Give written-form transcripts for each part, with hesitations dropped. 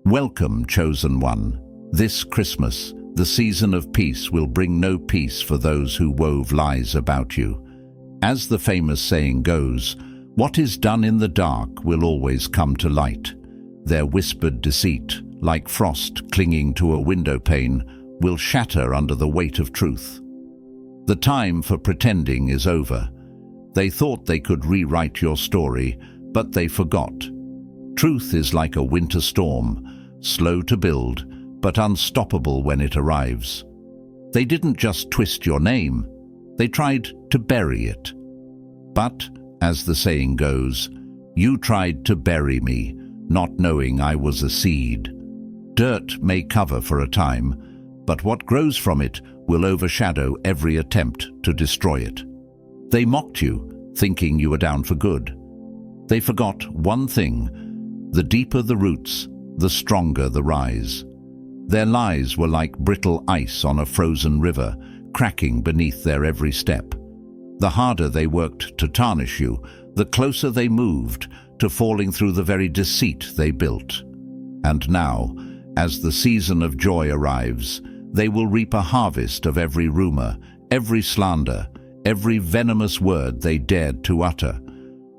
Welcome, chosen one. This Christmas, the season of peace will bring no peace for those who wove lies about you. As the famous saying goes, what is done in the dark will always come to light. Their whispered deceit, like frost clinging to a window pane, will shatter under the weight of truth. The time for pretending is over. They thought they could rewrite your story, but they forgot. Truth is like a winter storm, slow to build, but unstoppable when it arrives. They didn't just twist your name, they tried to bury it. But, as the saying goes, you tried to bury me, not knowing I was a seed. Dirt may cover for a time, but what grows from it will overshadow every attempt to destroy it. They mocked you, thinking you were down for good. They forgot one thing: the deeper the roots, the stronger the rise. Their lies were like brittle ice on a frozen river, cracking beneath their every step. The harder they worked to tarnish you, the closer they moved to falling through the very deceit they built. And now, as the season of joy arrives, they will reap a harvest of every rumor, every slander, every venomous word they dared to utter.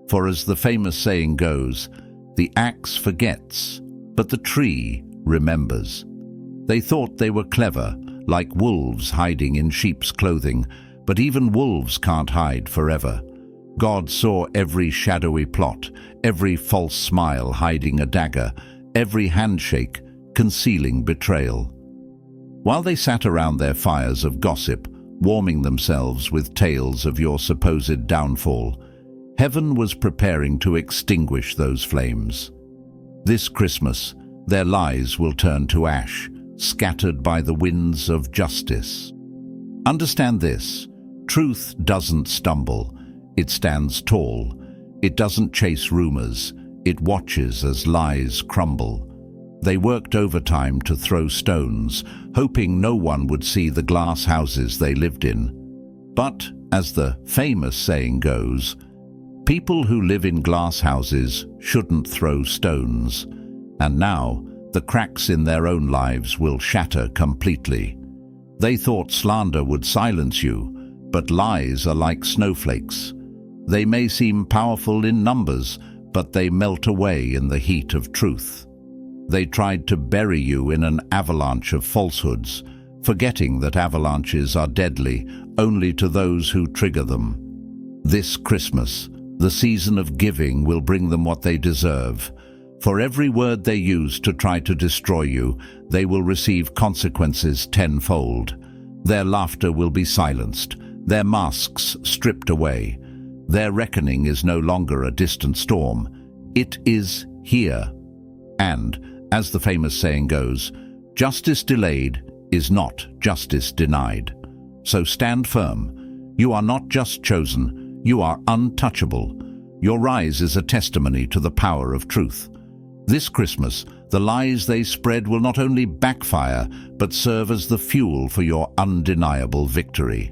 For as the famous saying goes, the axe forgets, but the tree remembers. They thought they were clever, like wolves hiding in sheep's clothing, but even wolves can't hide forever. God saw every shadowy plot, every false smile hiding a dagger, every handshake concealing betrayal. While they sat around their fires of gossip, warming themselves with tales of your supposed downfall, heaven was preparing to extinguish those flames. This Christmas, their lies will turn to ash, scattered by the winds of justice. Understand this: truth doesn't stumble, it stands tall. It doesn't chase rumors, it watches as lies crumble. They worked overtime to throw stones, hoping no one would see the glass houses they lived in. But, as the famous saying goes, people who live in glass houses shouldn't throw stones. And now, the cracks in their own lives will shatter completely. They thought slander would silence you, but lies are like snowflakes. They may seem powerful in numbers, but they melt away in the heat of truth. They tried to bury you in an avalanche of falsehoods, forgetting that avalanches are deadly only to those who trigger them. This Christmas, the season of giving will bring them what they deserve. For every word they use to try to destroy you, they will receive consequences tenfold. Their laughter will be silenced, their masks stripped away. Their reckoning is no longer a distant storm. It is here. And, as the famous saying goes, justice delayed is not justice denied. So stand firm. You are not just chosen, you are untouchable. Your rise is a testimony to the power of truth. This Christmas, the lies they spread will not only backfire, but serve as the fuel for your undeniable victory.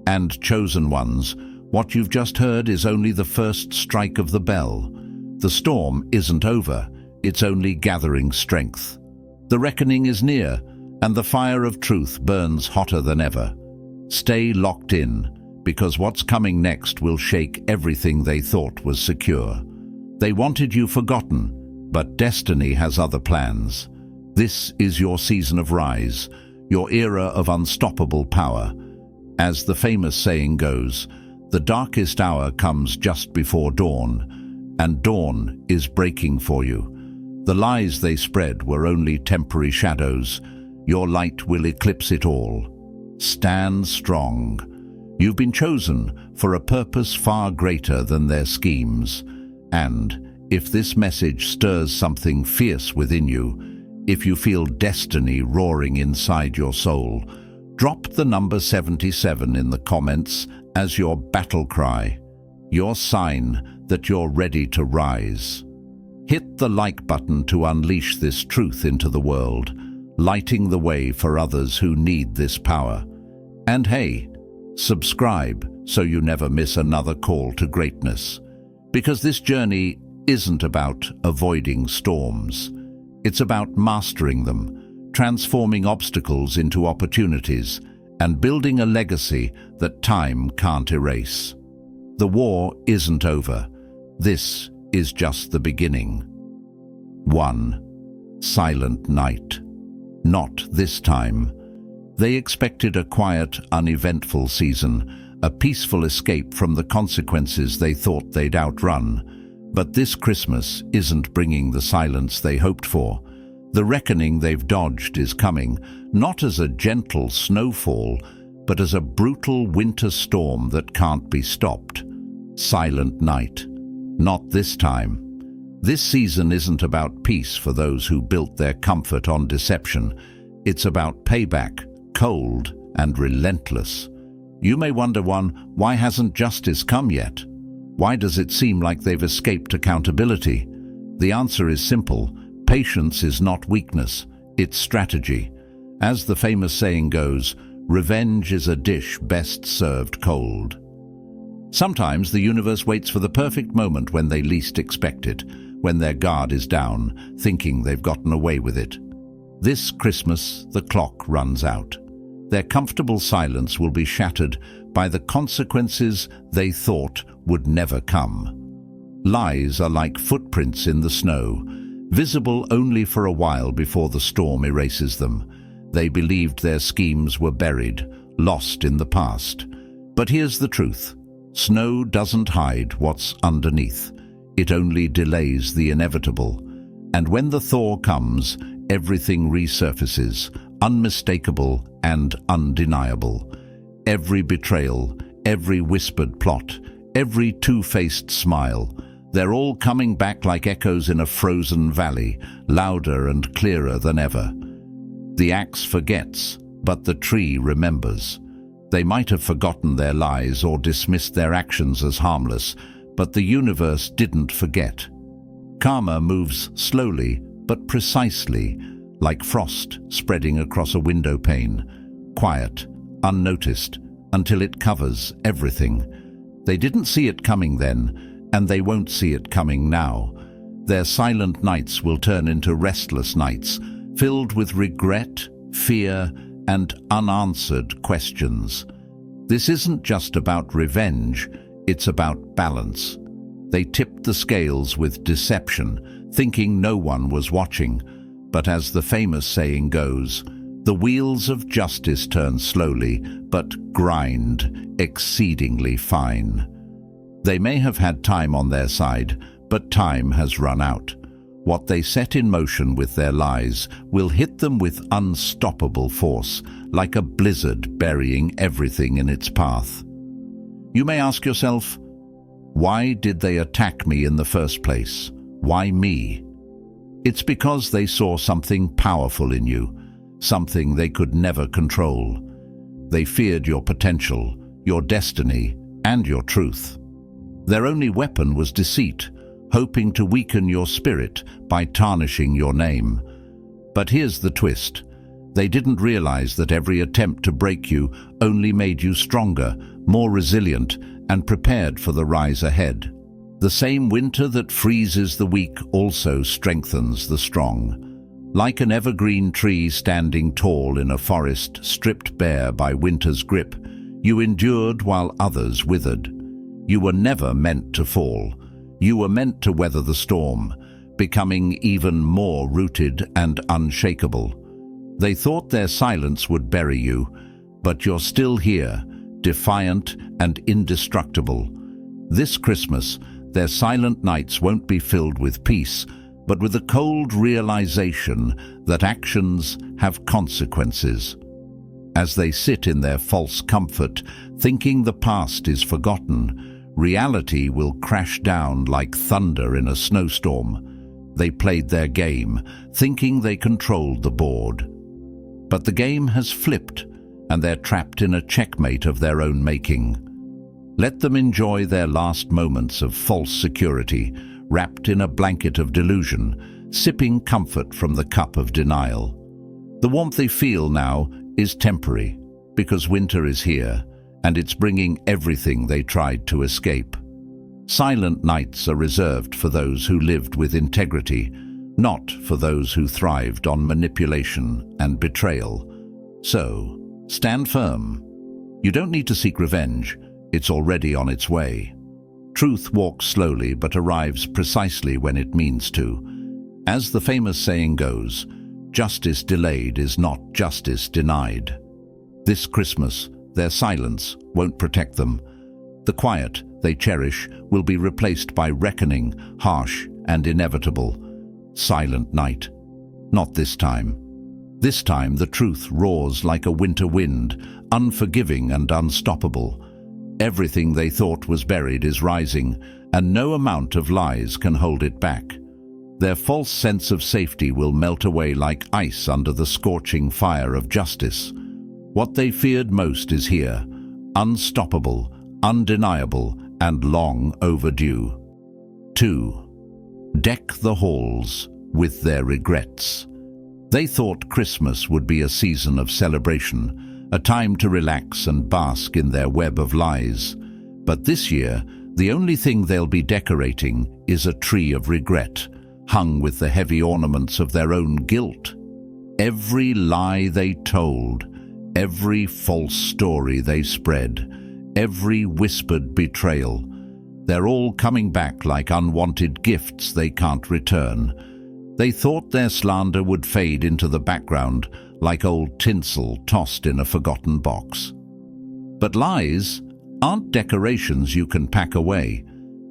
And chosen ones, what you've just heard is only the first strike of the bell. The storm isn't over, it's only gathering strength. The reckoning is near, and the fire of truth burns hotter than ever. Stay locked in, because what's coming next will shake everything they thought was secure. They wanted you forgotten, but destiny has other plans. This is your season of rise, your era of unstoppable power. As the famous saying goes, the darkest hour comes just before dawn, and dawn is breaking for you. The lies they spread were only temporary shadows. Your light will eclipse it all. Stand strong. You've been chosen for a purpose far greater than their schemes. And if this message stirs something fierce within you, if you feel destiny roaring inside your soul, drop the number 77 in the comments as your battle cry, your sign that you're ready to rise. Hit the like button to unleash this truth into the world, lighting the way for others who need this power. And hey, subscribe so you never miss another call to greatness. Because this journey isn't about avoiding storms. It's about mastering them, transforming obstacles into opportunities, and building a legacy that time can't erase. The war isn't over. This is just the beginning. 1. Silent night. Not this time. They expected a quiet, uneventful season, a peaceful escape from the consequences they thought they'd outrun. But this Christmas isn't bringing the silence they hoped for. The reckoning they've dodged is coming, not as a gentle snowfall, but as a brutal winter storm that can't be stopped. Silent night. Not this time. This season isn't about peace for those who built their comfort on deception. It's about payback, cold and relentless. You may wonder, why hasn't justice come yet? Why does it seem like they've escaped accountability? The answer is simple. Patience is not weakness, it's strategy. As the famous saying goes, revenge is a dish best served cold. Sometimes the universe waits for the perfect moment when they least expect it, when their guard is down, thinking they've gotten away with it. This Christmas, the clock runs out. Their comfortable silence will be shattered by the consequences they thought would never come. Lies are like footprints in the snow, visible only for a while before the storm erases them. They believed their schemes were buried, lost in the past. But here's the truth. Snow doesn't hide what's underneath. It only delays the inevitable. And when the thaw comes, everything resurfaces, unmistakable and undeniable. Every betrayal, every whispered plot, every two-faced smile, they're all coming back like echoes in a frozen valley, louder and clearer than ever. The axe forgets, but the tree remembers. They might have forgotten their lies or dismissed their actions as harmless, but the universe didn't forget. Karma moves slowly but precisely, like frost spreading across a window pane, quiet, unnoticed, until it covers everything. They didn't see it coming then, and they won't see it coming now. Their silent nights will turn into restless nights, filled with regret, fear, and unanswered questions. This isn't just about revenge, it's about balance. They tipped the scales with deception, thinking no one was watching. But as the famous saying goes, the wheels of justice turn slowly, but grind exceedingly fine. They may have had time on their side, but time has run out. What they set in motion with their lies will hit them with unstoppable force, like a blizzard burying everything in its path. You may ask yourself, why did they attack me in the first place? Why me? It's because they saw something powerful in you, something they could never control. They feared your potential, your destiny, and your truth. Their only weapon was deceit, hoping to weaken your spirit by tarnishing your name. But here's the twist. They didn't realize that every attempt to break you only made you stronger, more resilient, and prepared for the rise ahead. The same winter that freezes the weak also strengthens the strong. Like an evergreen tree standing tall in a forest stripped bare by winter's grip, you endured while others withered. You were never meant to fall. You were meant to weather the storm, becoming even more rooted and unshakable. They thought their silence would bury you, but you're still here, defiant and indestructible. This Christmas, their silent nights won't be filled with peace, but with the cold realization that actions have consequences. As they sit in their false comfort, thinking the past is forgotten, reality will crash down like thunder in a snowstorm. They played their game, thinking they controlled the board. But the game has flipped, and they're trapped in a checkmate of their own making. Let them enjoy their last moments of false security, wrapped in a blanket of delusion, sipping comfort from the cup of denial. The warmth they feel now is temporary, because winter is here, and it's bringing everything they tried to escape. Silent nights are reserved for those who lived with integrity, not for those who thrived on manipulation and betrayal. So, stand firm. You don't need to seek revenge. It's already on its way. Truth walks slowly but arrives precisely when it means to. As the famous saying goes, justice delayed is not justice denied. This Christmas, their silence won't protect them. The quiet they cherish will be replaced by reckoning, harsh and inevitable. Silent night. Not this time. This time the truth roars like a winter wind, unforgiving and unstoppable. Everything they thought was buried is rising, and no amount of lies can hold it back. Their false sense of safety will melt away like ice under the scorching fire of justice. What they feared most is here, unstoppable, undeniable, and long overdue. 2. Deck the halls with their regrets. They thought Christmas would be a season of celebration, a time to relax and bask in their web of lies. But this year, the only thing they'll be decorating is a tree of regret, hung with the heavy ornaments of their own guilt. Every lie they told, every false story they spread, every whispered betrayal, they're all coming back like unwanted gifts they can't return. They thought their slander would fade into the background like old tinsel tossed in a forgotten box. But lies aren't decorations you can pack away.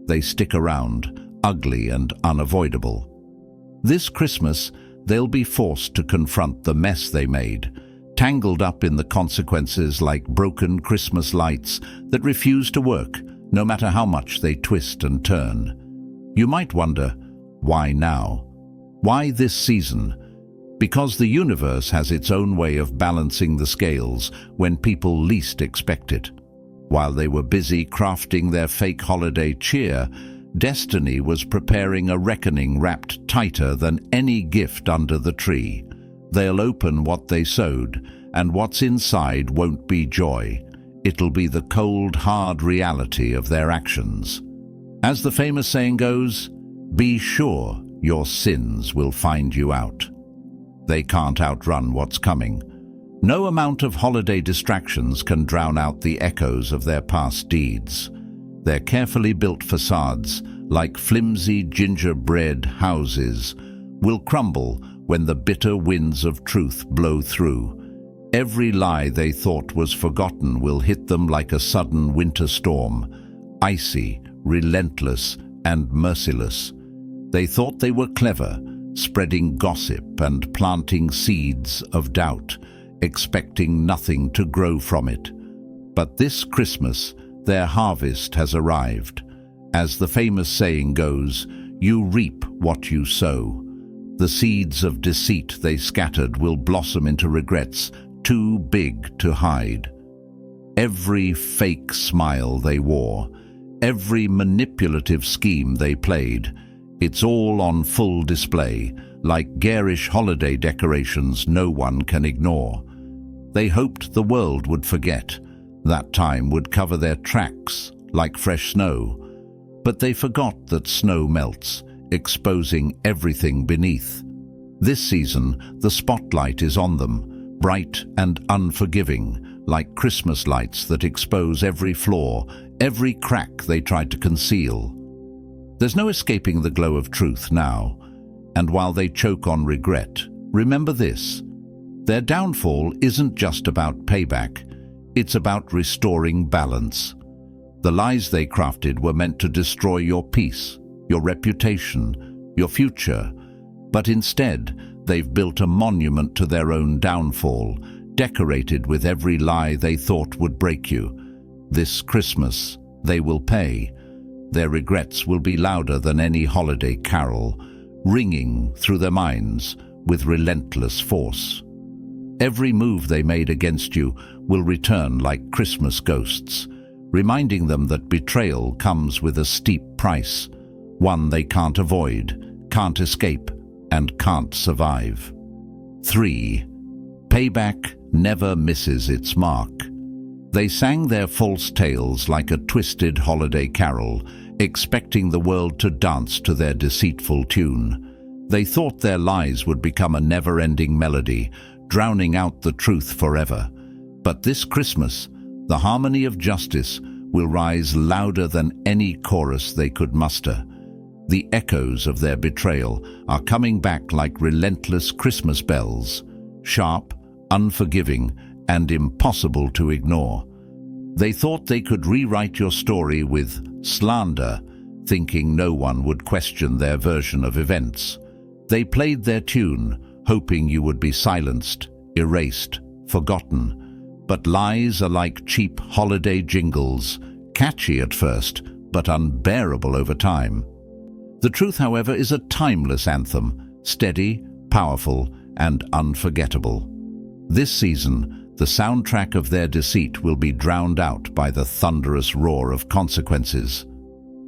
They stick around, ugly and unavoidable. This Christmas, they'll be forced to confront the mess they made, tangled up in the consequences like broken Christmas lights that refuse to work, no matter how much they twist and turn. You might wonder, why now? Why this season? Because the universe has its own way of balancing the scales when people least expect it. While they were busy crafting their fake holiday cheer, destiny was preparing a reckoning wrapped tighter than any gift under the tree. They'll open what they sowed, and what's inside won't be joy. It'll be the cold, hard reality of their actions. As the famous saying goes, be sure your sins will find you out. They can't outrun what's coming. No amount of holiday distractions can drown out the echoes of their past deeds. Their carefully built facades, like flimsy gingerbread houses, will crumble when the bitter winds of truth blow through. Every lie they thought was forgotten will hit them like a sudden winter storm, icy, relentless, and merciless. They thought they were clever, spreading gossip and planting seeds of doubt, expecting nothing to grow from it. But this Christmas, their harvest has arrived. As the famous saying goes, you reap what you sow. The seeds of deceit they scattered will blossom into regrets too big to hide. Every fake smile they wore, every manipulative scheme they played, it's all on full display, like garish holiday decorations no one can ignore. They hoped the world would forget. That time would cover their tracks like fresh snow. But they forgot that snow melts, exposing everything beneath. This season, the spotlight is on them, bright and unforgiving, like Christmas lights that expose every flaw, every crack they tried to conceal. There's no escaping the glow of truth now, and while they choke on regret, remember this: their downfall isn't just about payback, it's about restoring balance. The lies they crafted were meant to destroy your peace, your reputation, your future, but instead, they've built a monument to their own downfall, decorated with every lie they thought would break you. This Christmas, they will pay. Their regrets will be louder than any holiday carol, ringing through their minds with relentless force. Every move they made against you will return like Christmas ghosts, reminding them that betrayal comes with a steep price, one they can't avoid, can't escape, and can't survive. 3. Payback never misses its mark. They sang their false tales like a twisted holiday carol, expecting the world to dance to their deceitful tune. They thought their lies would become a never-ending melody, drowning out the truth forever. But this Christmas, the harmony of justice will rise louder than any chorus they could muster. The echoes of their betrayal are coming back like relentless Christmas bells, sharp, unforgiving, and impossible to ignore. They thought they could rewrite your story with slander, thinking no one would question their version of events. They played their tune, hoping you would be silenced, erased, forgotten. But lies are like cheap holiday jingles, catchy at first, but unbearable over time. The truth, however, is a timeless anthem, steady, powerful, and unforgettable. This season, the soundtrack of their deceit will be drowned out by the thunderous roar of consequences.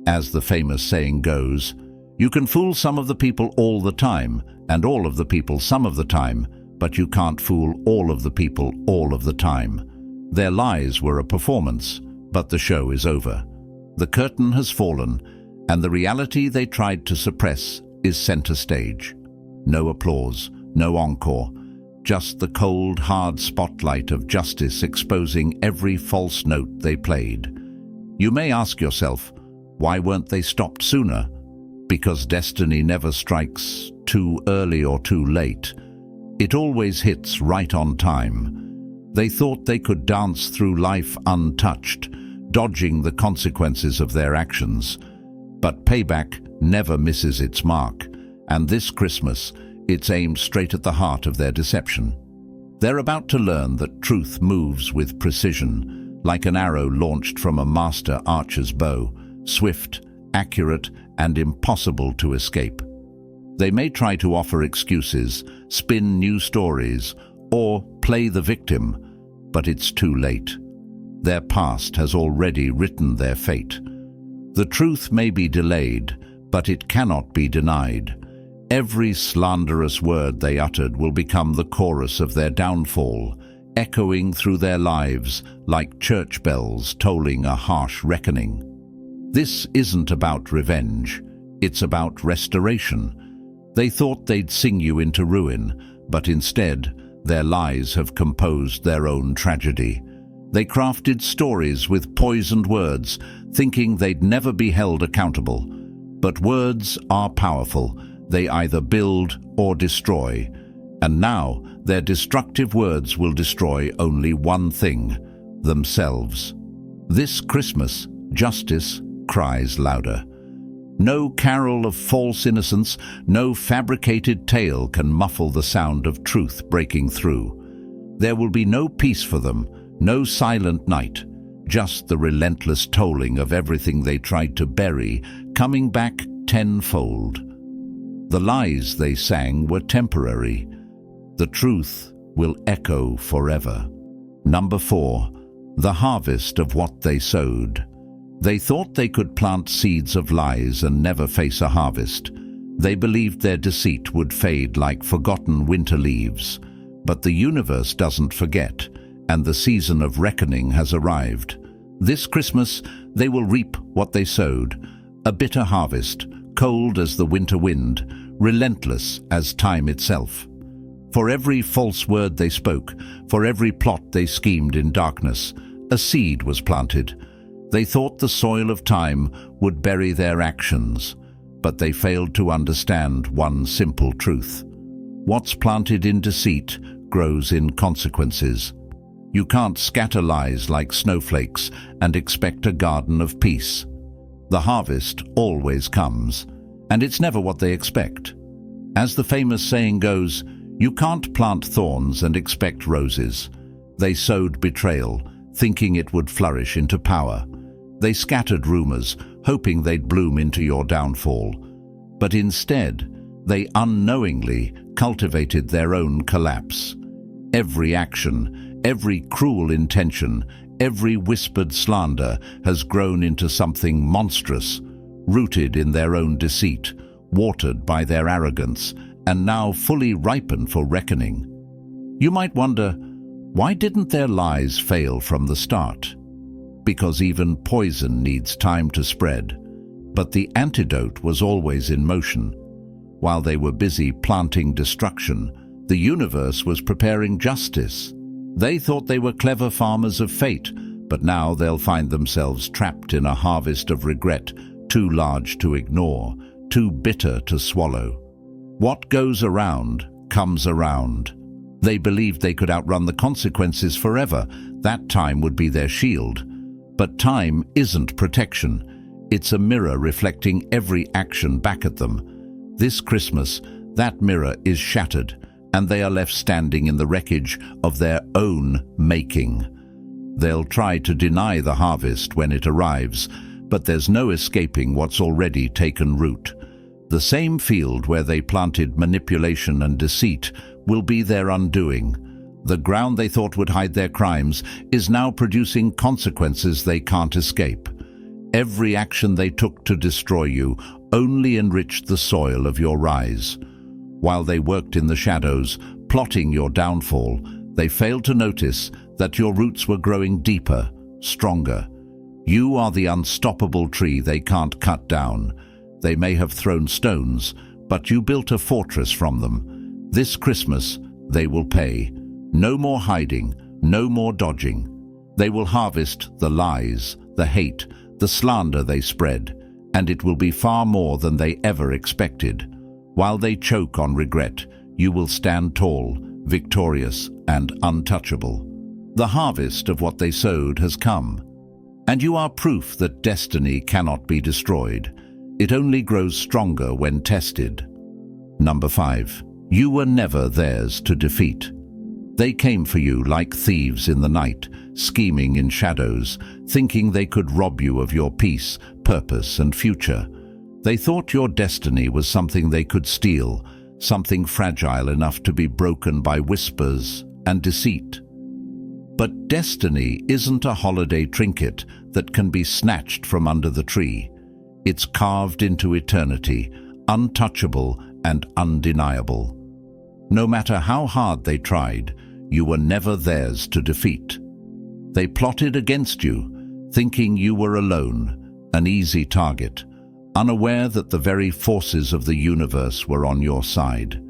As the famous saying goes, you can fool some of the people all the time, and all of the people some of the time, but you can't fool all of the people all of the time. Their lies were a performance, but the show is over. The curtain has fallen, and the reality they tried to suppress is center stage. No applause, no encore, just the cold, hard spotlight of justice exposing every false note they played. You may ask yourself, why weren't they stopped sooner? Because destiny never strikes too early or too late. It always hits right on time. They thought they could dance through life untouched, dodging the consequences of their actions. But payback never misses its mark, and this Christmas, it's aimed straight at the heart of their deception. They're about to learn that truth moves with precision, like an arrow launched from a master archer's bow, swift, accurate, and impossible to escape. They may try to offer excuses, spin new stories, or play the victim, but it's too late. Their past has already written their fate. The truth may be delayed, but it cannot be denied. Every slanderous word they uttered will become the chorus of their downfall, echoing through their lives like church bells tolling a harsh reckoning. This isn't about revenge, it's about restoration. They thought they'd sing you into ruin, but instead, their lies have composed their own tragedy. They crafted stories with poisoned words, thinking they'd never be held accountable. But words are powerful. They either build or destroy. And now, their destructive words will destroy only one thing: themselves. This Christmas, justice cries louder. No carol of false innocence, no fabricated tale can muffle the sound of truth breaking through. There will be no peace for them, no silent night, just the relentless tolling of everything they tried to bury, coming back tenfold. The lies they sang were temporary. The truth will echo forever. Number 4, the harvest of what they sowed. They thought they could plant seeds of lies and never face a harvest. They believed their deceit would fade like forgotten winter leaves. But the universe doesn't forget, and the season of reckoning has arrived. This Christmas, they will reap what they sowed, a bitter harvest, cold as the winter wind, relentless as time itself. For every false word they spoke, for every plot they schemed in darkness, a seed was planted. They thought the soil of time would bury their actions, but they failed to understand one simple truth. What's planted in deceit grows in consequences. You can't scatter lies like snowflakes and expect a garden of peace. The harvest always comes, and it's never what they expect. As the famous saying goes, you can't plant thorns and expect roses. They sowed betrayal, thinking it would flourish into power. They scattered rumors, hoping they'd bloom into your downfall. But instead, they unknowingly cultivated their own collapse. Every action, every cruel intention, every whispered slander has grown into something monstrous, rooted in their own deceit, watered by their arrogance, and now fully ripened for reckoning. You might wonder, why didn't their lies fail from the start? Because even poison needs time to spread. But the antidote was always in motion. While they were busy planting destruction, the universe was preparing justice. They thought they were clever farmers of fate, but now they'll find themselves trapped in a harvest of regret, too large to ignore, too bitter to swallow. What goes around comes around. They believed they could outrun the consequences forever. That time would be their shield. But time isn't protection. It's a mirror reflecting every action back at them. This Christmas, that mirror is shattered, and they are left standing in the wreckage of their own making. They'll try to deny the harvest when it arrives, but there's no escaping what's already taken root. The same field where they planted manipulation and deceit will be their undoing. The ground they thought would hide their crimes is now producing consequences they can't escape. Every action they took to destroy you only enriched the soil of your rise. While they worked in the shadows, plotting your downfall, they failed to notice that your roots were growing deeper, stronger. You are the unstoppable tree they can't cut down. They may have thrown stones, but you built a fortress from them. This Christmas, they will pay. No more hiding, no more dodging. They will harvest the lies, the hate, the slander they spread, and it will be far more than they ever expected. While they choke on regret, you will stand tall, victorious, and untouchable. The harvest of what they sowed has come, and you are proof that destiny cannot be destroyed. It only grows stronger when tested. Number 5. You were never theirs to defeat. They came for you like thieves in the night, scheming in shadows, thinking they could rob you of your peace, purpose, and future. They thought your destiny was something they could steal, something fragile enough to be broken by whispers and deceit. But destiny isn't a holiday trinket that can be snatched from under the tree. It's carved into eternity, untouchable and undeniable. No matter how hard they tried, you were never theirs to defeat. They plotted against you, thinking you were alone, an easy target, unaware that the very forces of the universe were on your side.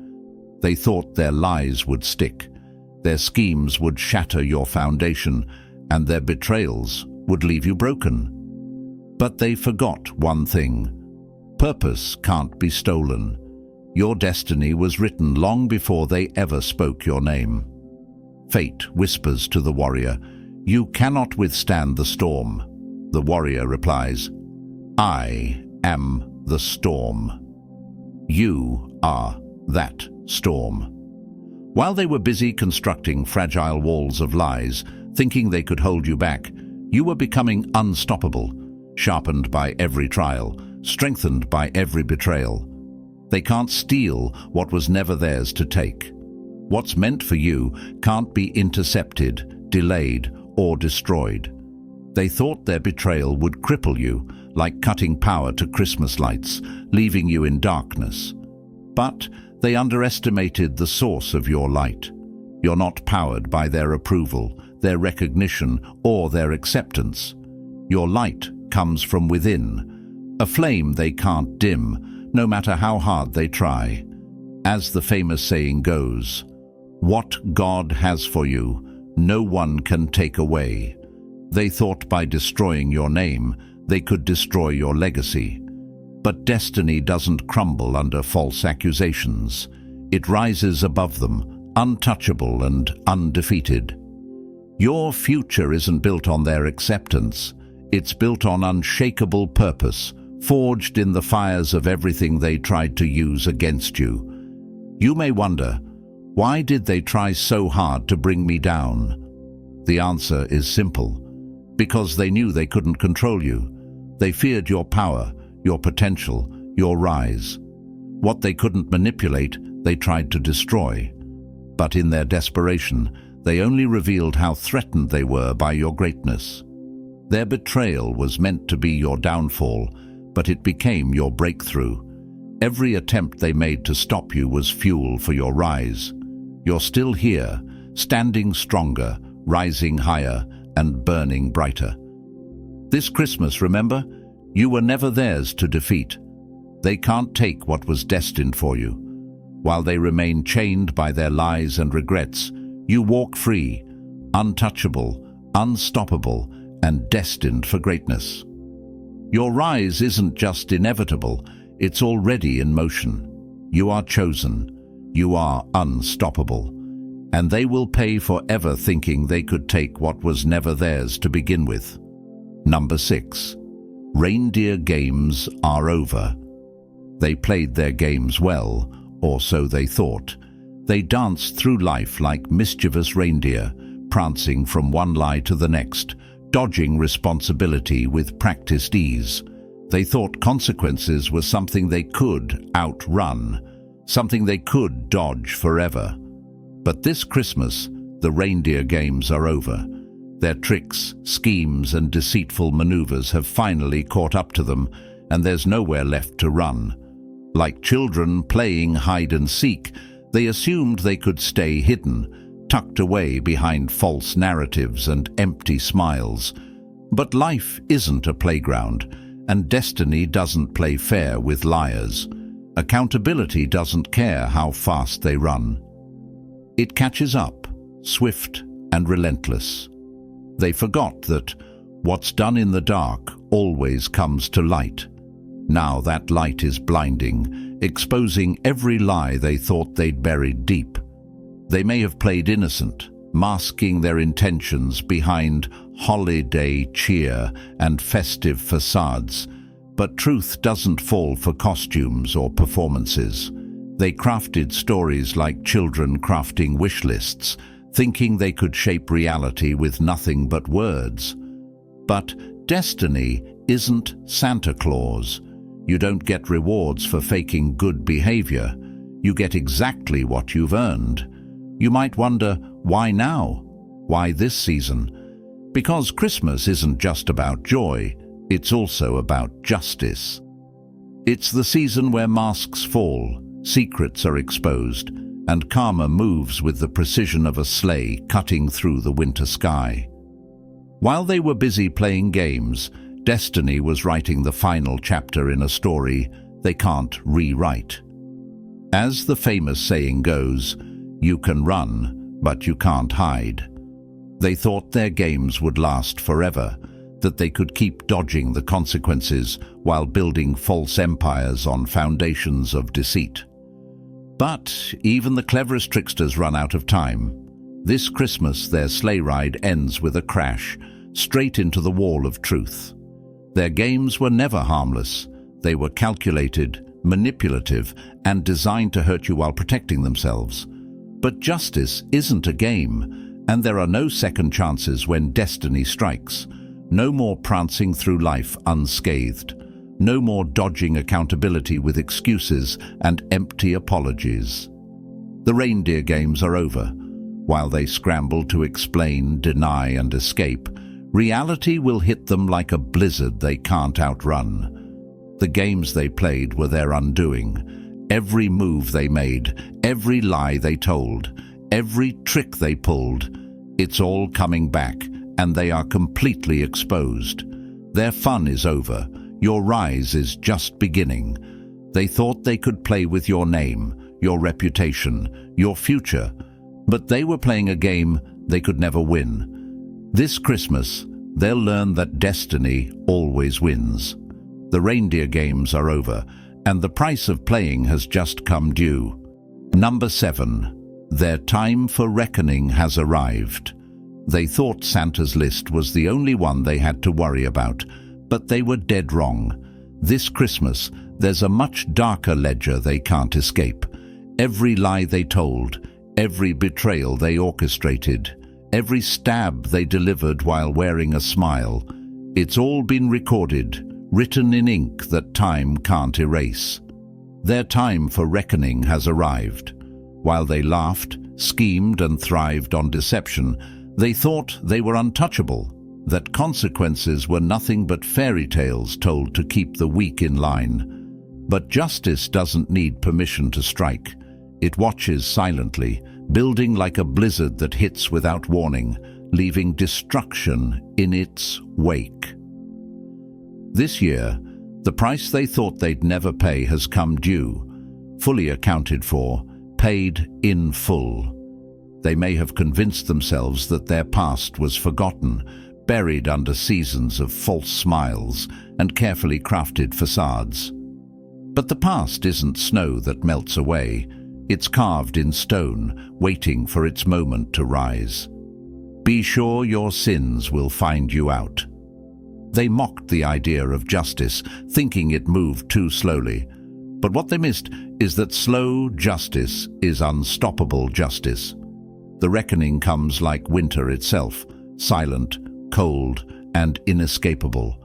They thought their lies would stick, their schemes would shatter your foundation, and their betrayals would leave you broken. But they forgot one thing. Purpose can't be stolen. Your destiny was written long before they ever spoke your name. Fate whispers to the warrior, "You cannot withstand the storm." The warrior replies, "I am the storm." You are that storm. While they were busy constructing fragile walls of lies, thinking they could hold you back, you were becoming unstoppable, sharpened by every trial, strengthened by every betrayal. They can't steal what was never theirs to take. What's meant for you can't be intercepted, delayed, or destroyed. They thought their betrayal would cripple you, like cutting power to Christmas lights, leaving you in darkness. But they underestimated the source of your light. You're not powered by their approval, their recognition, or their acceptance. Your light comes from within, a flame they can't dim, no matter how hard they try. As the famous saying goes, "What God has for you, no one can take away." They thought by destroying your name, they could destroy your legacy. But destiny doesn't crumble under false accusations. It rises above them, untouchable and undefeated. Your future isn't built on their acceptance. It's built on unshakable purpose, forged in the fires of everything they tried to use against you. You may wonder, why did they try so hard to bring me down? The answer is simple. Because they knew they couldn't control you. They feared your power, your potential, your rise. What they couldn't manipulate, they tried to destroy. But in their desperation, they only revealed how threatened they were by your greatness. Their betrayal was meant to be your downfall, but it became your breakthrough. Every attempt they made to stop you was fuel for your rise. You're still here, standing stronger, rising higher, and burning brighter. This Christmas, remember, you were never theirs to defeat. They can't take what was destined for you. While they remain chained by their lies and regrets, you walk free, untouchable, unstoppable, and destined for greatness. Your rise isn't just inevitable, it's already in motion. You are chosen. You are unstoppable. And they will pay forever thinking they could take what was never theirs to begin with. Number 6. Reindeer games are over. They played their games well, or so they thought. They danced through life like mischievous reindeer, prancing from one lie to the next, dodging responsibility with practiced ease. They thought consequences were something they could outrun, something they could dodge forever. But this Christmas, the reindeer games are over. Their tricks, schemes, and deceitful maneuvers have finally caught up to them, and there's nowhere left to run. Like children playing hide and seek, they assumed they could stay hidden, tucked away behind false narratives and empty smiles. But life isn't a playground, and destiny doesn't play fair with liars. Accountability doesn't care how fast they run. It catches up, swift and relentless. They forgot that what's done in the dark always comes to light. Now that light is blinding, exposing every lie they thought they'd buried deep. They may have played innocent, masking their intentions behind holiday cheer and festive facades, but truth doesn't fall for costumes or performances. They crafted stories like children crafting wish lists, thinking they could shape reality with nothing but words. But destiny isn't Santa Claus. You don't get rewards for faking good behavior. You get exactly what you've earned. You might wonder, why now? Why this season? Because Christmas isn't just about joy, it's also about justice. It's the season where masks fall, secrets are exposed, and karma moves with the precision of a sleigh cutting through the winter sky. While they were busy playing games, destiny was writing the final chapter in a story they can't rewrite. As the famous saying goes, you can run, but you can't hide. They thought their games would last forever, that they could keep dodging the consequences while building false empires on foundations of deceit. But even the cleverest tricksters run out of time. This Christmas, their sleigh ride ends with a crash, straight into the wall of truth. Their games were never harmless. They were calculated, manipulative, and designed to hurt you while protecting themselves. But justice isn't a game, and there are no second chances when destiny strikes. No more prancing through life unscathed. No more dodging accountability with excuses and empty apologies. The reindeer games are over. While they scramble to explain, deny, and escape, reality will hit them like a blizzard they can't outrun. The games they played were their undoing. Every move they made, every lie they told, every trick they pulled, it's all coming back, and they are completely exposed. Their fun is over. Your rise is just beginning. They thought they could play with your name, your reputation, your future, but they were playing a game they could never win. This Christmas, they'll learn that destiny always wins. The reindeer games are over, and the price of playing has just come due. Number 7. Their time for reckoning has arrived. They thought Santa's list was the only one they had to worry about, but they were dead wrong. This Christmas, there's a much darker ledger they can't escape. Every lie they told, every betrayal they orchestrated, every stab they delivered while wearing a smile, it's all been recorded, written in ink that time can't erase. Their time for reckoning has arrived. While they laughed, schemed, and thrived on deception, they thought they were untouchable, that consequences were nothing but fairy tales told to keep the weak in line. But justice doesn't need permission to strike. It watches silently, building like a blizzard that hits without warning, leaving destruction in its wake. This year, The price they thought they'd never pay has come due, fully accounted for, paid in full. They may have convinced themselves that their past was forgotten, buried under seasons of false smiles and carefully crafted facades. But the past isn't snow that melts away. It's carved in stone, waiting for its moment to rise. Be sure your sins will find you out. They mocked the idea of justice, thinking it moved too slowly. But what they missed is that slow justice is unstoppable justice. The reckoning comes like winter itself, silent, cold, and inescapable.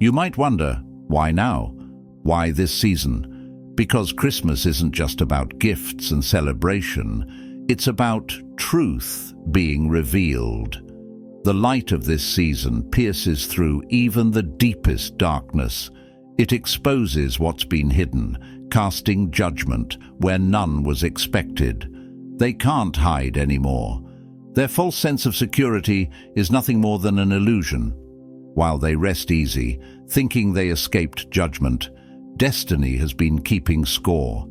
You might wonder, why now? Why this season? Because Christmas isn't just about gifts and celebration. It's about truth being revealed. The light of this season pierces through even the deepest darkness. It exposes what's been hidden, casting judgment where none was expected. They can't hide anymore. Their false sense of security is nothing more than an illusion. While they rest easy, thinking they escaped judgment, destiny has been keeping score.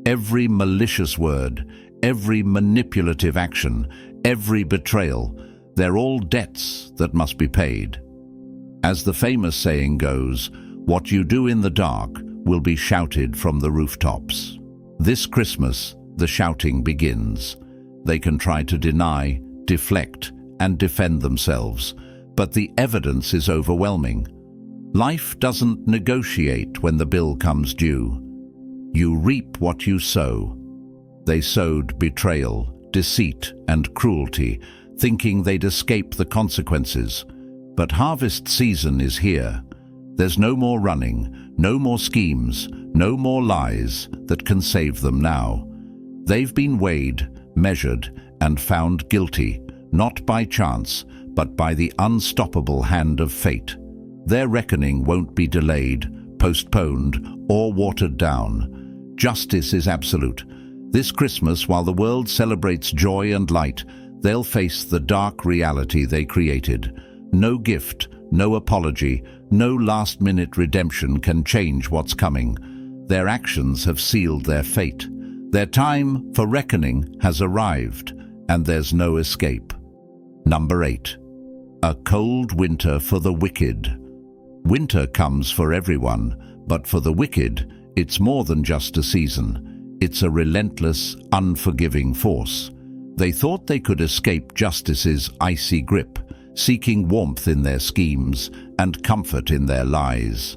Every malicious word, every manipulative action, every betrayal, they're all debts that must be paid. As the famous saying goes, what you do in the dark will be shouted from the rooftops. This Christmas, the shouting begins. They can try to deny, deflect, and defend themselves, but the evidence is overwhelming. Life doesn't negotiate when the bill comes due. You reap what you sow. They sowed betrayal, deceit, and cruelty, thinking they'd escape the consequences. But harvest season is here. There's no more running, no more schemes, no more lies that can save them now. They've been weighed, measured, and found guilty, not by chance, but by the unstoppable hand of fate. Their reckoning won't be delayed, postponed, or watered down. Justice is absolute. This Christmas, while the world celebrates joy and light, they'll face the dark reality they created. No gift, no apology, no last-minute redemption can change what's coming. Their actions have sealed their fate. Their time for reckoning has arrived, and there's no escape. Number 8. A cold winter for the wicked. Winter comes for everyone, but for the wicked, it's more than just a season. It's a relentless, unforgiving force. They thought they could escape justice's icy grip, seeking warmth in their schemes and comfort in their lies.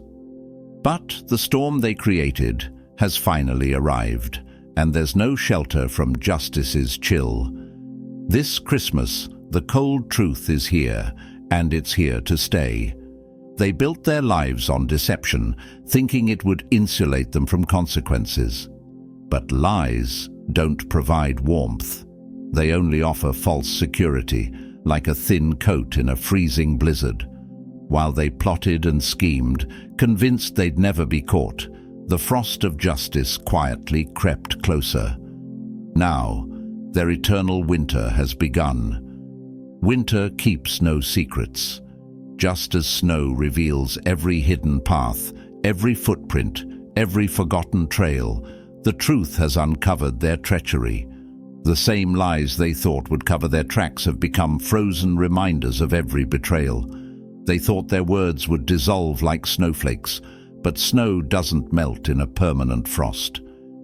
But the storm they created has finally arrived, and there's no shelter from justice's chill. This Christmas, the cold truth is here, and it's here to stay. They built their lives on deception, thinking it would insulate them from consequences. But lies don't provide warmth. They only offer false security, like a thin coat in a freezing blizzard. While they plotted and schemed, convinced they'd never be caught, the frost of justice quietly crept closer. Now, their eternal winter has begun. Winter keeps no secrets. Just as snow reveals every hidden path, every footprint, every forgotten trail, the truth has uncovered their treachery. The same lies they thought would cover their tracks have become frozen reminders of every betrayal. They thought their words would dissolve like snowflakes, but snow doesn't melt in a permanent frost.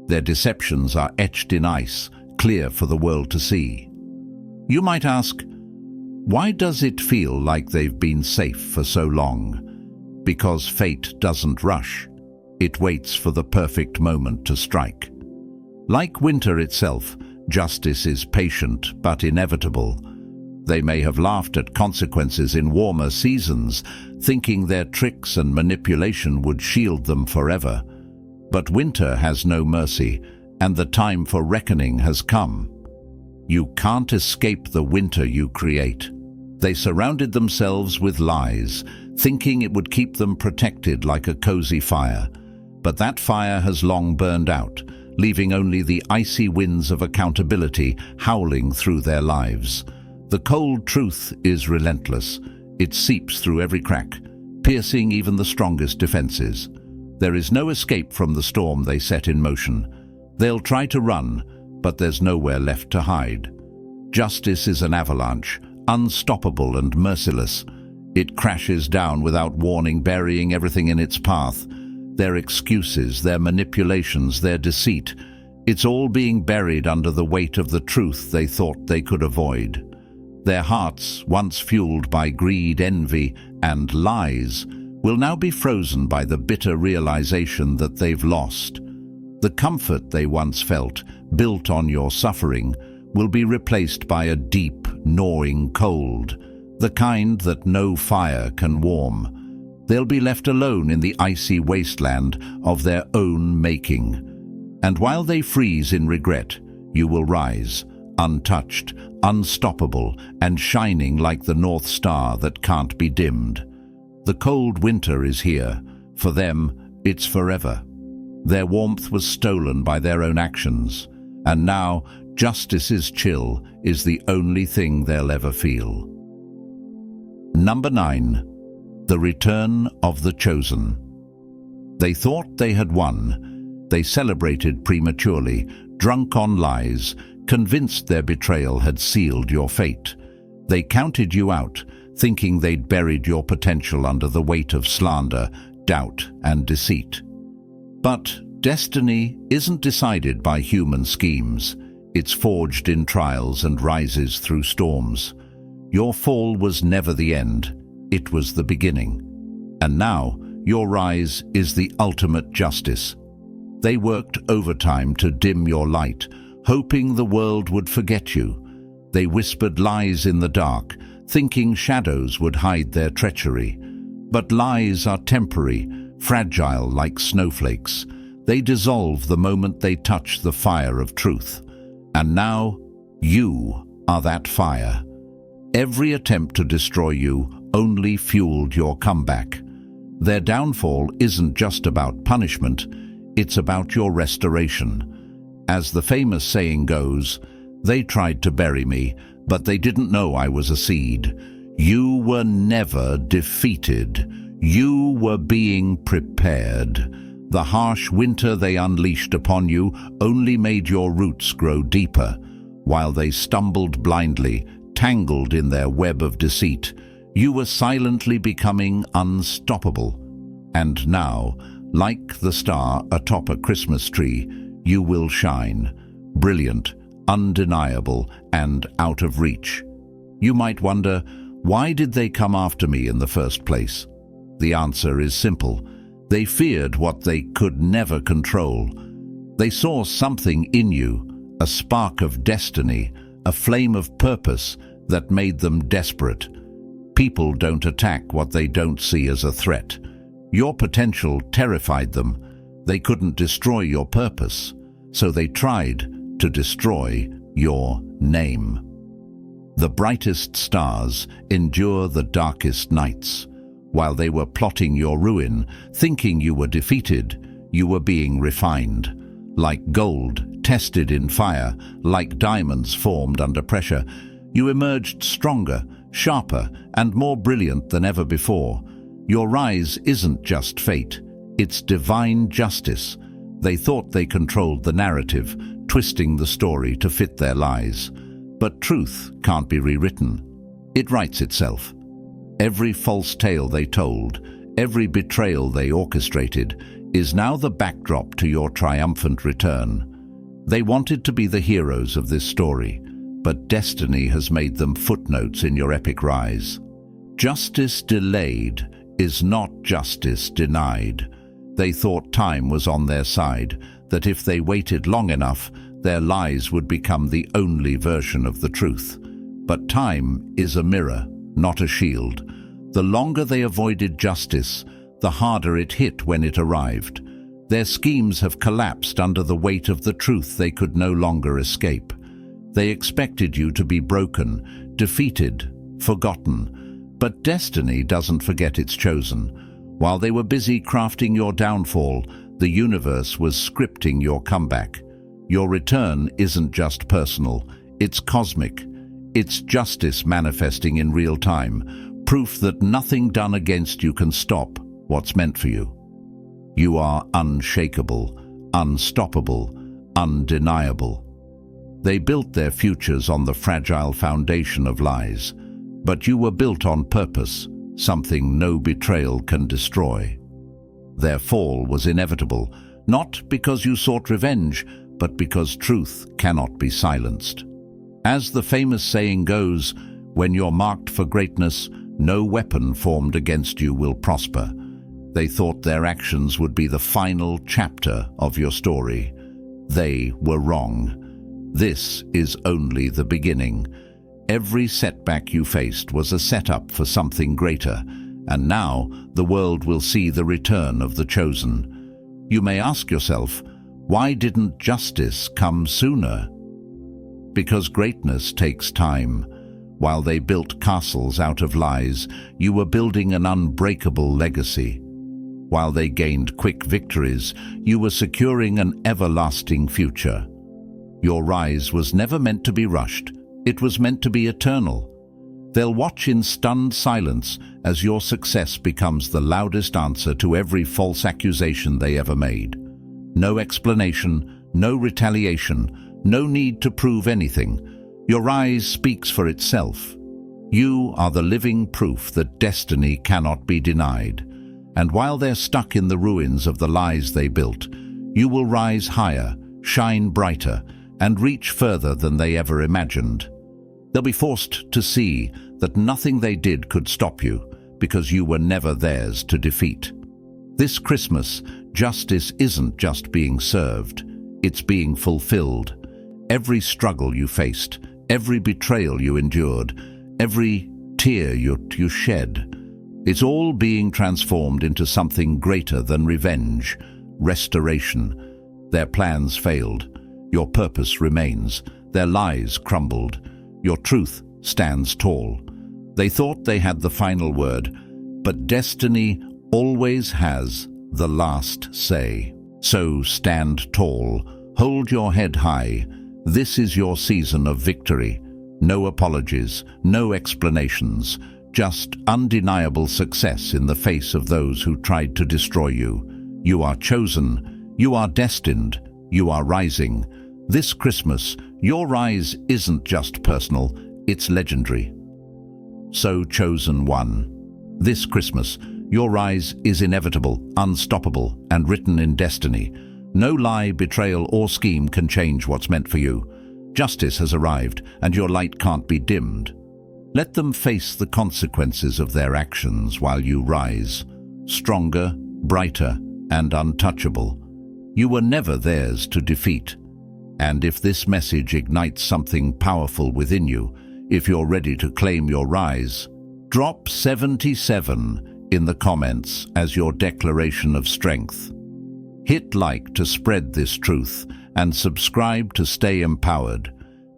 Their deceptions are etched in ice, clear for the world to see. You might ask, why does it feel like they've been safe for so long? Because fate doesn't rush. It waits for the perfect moment to strike. Like winter itself, justice is patient but inevitable. They may have laughed at consequences in warmer seasons, thinking their tricks and manipulation would shield them forever. But winter has no mercy, and the time for reckoning has come. You can't escape the winter you create. They surrounded themselves with lies, thinking it would keep them protected like a cozy fire. But that fire has long burned out, leaving only the icy winds of accountability howling through their lives. The cold truth is relentless. It seeps through every crack, piercing even the strongest defenses. There is no escape from the storm they set in motion. They'll try to run, but there's nowhere left to hide. Justice is an avalanche, unstoppable and merciless. It crashes down without warning, burying everything in its path. Their excuses, their manipulations, their deceit. It's all being buried under the weight of the truth they thought they could avoid. Their hearts, once fueled by greed, envy, and lies, will now be frozen by the bitter realization that they've lost. The comfort they once felt, built on your suffering, will be replaced by a deep, gnawing cold, the kind that no fire can warm. They'll be left alone in the icy wasteland of their own making. And while they freeze in regret, you will rise, untouched, unstoppable, and shining like the North Star that can't be dimmed. The cold winter is here. For them, it's forever. Their warmth was stolen by their own actions, and now justice's chill is the only thing they'll ever feel. Number 9. The Return of the Chosen. They thought they had won. They celebrated prematurely, drunk on lies, convinced their betrayal had sealed your fate. They counted you out, thinking they'd buried your potential under the weight of slander, doubt, and deceit. But destiny isn't decided by human schemes. It's forged in trials and rises through storms. Your fall was never the end. It was the beginning. And now, your rise is the ultimate justice. They worked overtime to dim your light, hoping the world would forget you. They whispered lies in the dark, thinking shadows would hide their treachery. But lies are temporary, fragile like snowflakes. They dissolve the moment they touch the fire of truth. And now, you are that fire. Every attempt to destroy you only fueled your comeback. Their downfall isn't just about punishment, it's about your restoration. As the famous saying goes, they tried to bury me, but they didn't know I was a seed. You were never defeated. You were being prepared. The harsh winter they unleashed upon you only made your roots grow deeper. While they stumbled blindly, tangled in their web of deceit, you were silently becoming unstoppable. And now, like the star atop a Christmas tree, you will shine, brilliant, undeniable, and out of reach. You might wonder, why did they come after me in the first place? The answer is simple. They feared what they could never control. They saw something in you, a spark of destiny, a flame of purpose that made them desperate. People don't attack what they don't see as a threat. Your potential terrified them. They couldn't destroy your purpose, so they tried to destroy your name. The brightest stars endure the darkest nights. While they were plotting your ruin, thinking you were defeated, you were being refined. Like gold tested in fire, like diamonds formed under pressure, you emerged stronger, sharper, and more brilliant than ever before. Your rise isn't just fate, it's divine justice. They thought they controlled the narrative, twisting the story to fit their lies. But truth can't be rewritten. It writes itself. Every false tale they told, every betrayal they orchestrated, is now the backdrop to your triumphant return. They wanted to be the heroes of this story, but destiny has made them footnotes in your epic rise. Justice delayed is not justice denied. They thought time was on their side, that if they waited long enough, their lies would become the only version of the truth. But time is a mirror, not a shield. The longer they avoided justice, the harder it hit when it arrived. Their schemes have collapsed under the weight of the truth they could no longer escape. They expected you to be broken, defeated, forgotten. But destiny doesn't forget its chosen. While they were busy crafting your downfall, the universe was scripting your comeback. Your return isn't just personal, it's cosmic. It's justice manifesting in real time, proof that nothing done against you can stop what's meant for you. You are unshakable, unstoppable, undeniable. They built their futures on the fragile foundation of lies, but you were built on purpose, something no betrayal can destroy. Their fall was inevitable, not because you sought revenge, but because truth cannot be silenced. As the famous saying goes, when you're marked for greatness, no weapon formed against you will prosper. They thought their actions would be the final chapter of your story. They were wrong. This is only the beginning. Every setback you faced was a setup for something greater, and now the world will see the return of the chosen. You may ask yourself, why didn't justice come sooner? Because greatness takes time. While they built castles out of lies, you were building an unbreakable legacy. While they gained quick victories, you were securing an everlasting future. Your rise was never meant to be rushed. It was meant to be eternal. They'll watch in stunned silence as your success becomes the loudest answer to every false accusation they ever made. No explanation, no retaliation, no need to prove anything. Your rise speaks for itself. You are the living proof that destiny cannot be denied. And while they're stuck in the ruins of the lies they built, you will rise higher, shine brighter, and reach further than they ever imagined. They'll be forced to see that nothing they did could stop you, because you were never theirs to defeat. This Christmas, justice isn't just being served, it's being fulfilled. Every struggle you faced, every betrayal you endured, every tear you shed, it's all being transformed into something greater than revenge, restoration. Their plans failed. Your purpose remains. Their lies crumbled. Your truth stands tall. They thought they had the final word, but destiny always has the last say. So stand tall. Hold your head high. This is your season of victory. No apologies, no explanations, just undeniable success in the face of those who tried to destroy you. You are chosen. You are destined. You are rising. This Christmas, your rise isn't just personal, it's legendary. So, chosen one. This Christmas, your rise is inevitable, unstoppable, and written in destiny. No lie, betrayal, or scheme can change what's meant for you. Justice has arrived, and your light can't be dimmed. Let them face the consequences of their actions while you rise, stronger, brighter, and untouchable. You were never theirs to defeat. And if this message ignites something powerful within you, if you're ready to claim your rise, drop 77 in the comments as your declaration of strength. Hit like to spread this truth and subscribe to stay empowered,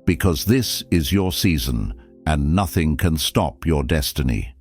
because this is your season and nothing can stop your destiny.